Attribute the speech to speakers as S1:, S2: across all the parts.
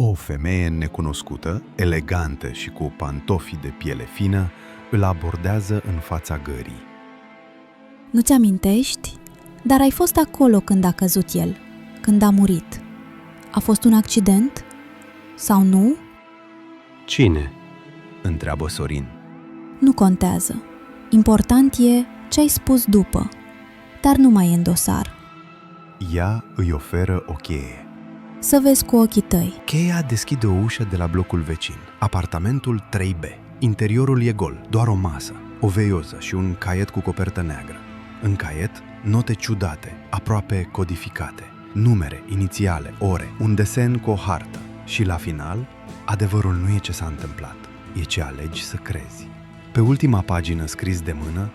S1: O femeie necunoscută, elegantă și cu pantofi de piele fină, îl abordează în fața gării.
S2: Nu-ți amintești? Dar ai fost acolo când a căzut el, când a murit. A fost un accident? Sau nu?
S3: Cine?
S1: Întreabă Sorin.
S2: Nu contează. Important e ce ai spus după, dar nu mai e în dosar.
S1: Ea îi oferă o cheie.
S2: Să vezi cu ochii tăi.
S1: Cheia deschide o ușă de la blocul vecin, apartamentul 3B. Interiorul e gol, doar o masă, o veioză și un caiet cu copertă neagră. În caiet, note ciudate, aproape codificate, numere, inițiale, ore, un desen cu o hartă. Și la final, adevărul nu e ce s-a întâmplat, e ce alegi să crezi. Pe ultima pagină scris de mână,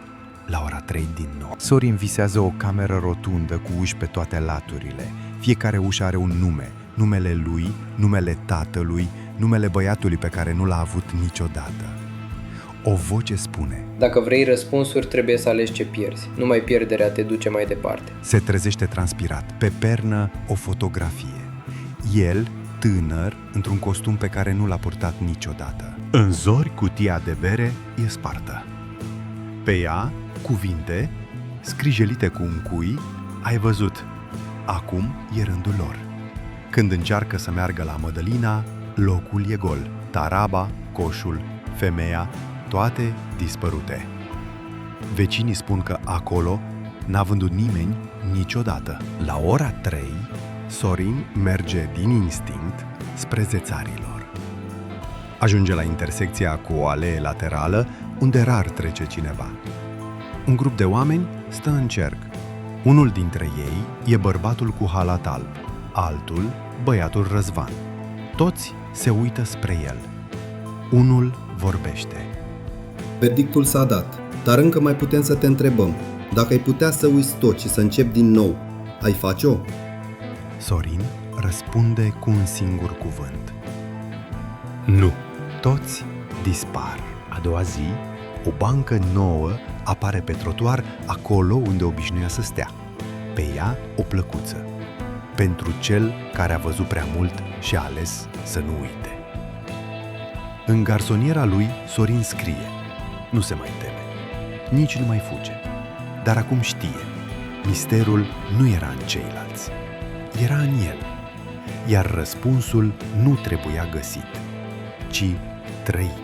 S1: la ora 3 din nou.
S4: Sorin visează o cameră rotundă cu uși pe toate laturile. Fiecare ușă are un nume, numele lui, numele tatălui, numele băiatului pe care nu l-a avut niciodată. O voce spune:
S5: Dacă vrei răspunsuri, trebuie să alegi ce pierzi. Numai pierderea te duce mai departe.
S1: Se trezește transpirat. Pe pernă o fotografie. El, tânăr, într-un costum pe care nu l-a purtat niciodată. În zori, cutia de bere e spartă. Pe ea, cuvinte, scrijelite cu un cui: ai văzut, acum e rândul lor. Când încearcă să meargă la Mădălina, locul e gol. Taraba, coșul, femeia, toate dispărute. Vecinii spun că acolo n-a vândut nimeni niciodată. La ora 3, Sorin merge din instinct spre Zețarilor. Ajunge la intersecția cu o alee laterală, unde rar trece cineva. Un grup de oameni stă în cerc. Unul dintre ei e bărbatul cu halat alb, altul băiatul Răzvan. Toți se uită spre el. Unul vorbește.
S6: Verdictul s-a dat, dar încă mai putem să te întrebăm. Dacă ai putea să uiți tot și să începi din nou, ai face-o?
S1: Sorin răspunde cu un singur cuvânt:
S3: Nu.
S1: Toți dispar.
S3: A doua zi,
S1: O bancă nouă apare pe trotuar, acolo unde obișnuia să stea. Pe ea o plăcuță. Pentru cel care a văzut prea mult și a ales să nu uite. În garsoniera lui, Sorin scrie. Nu se mai teme. Nici nu mai fuge. Dar acum știe. Misterul nu era în ceilalți. Era în el. Iar răspunsul nu trebuia găsit, ci trăit.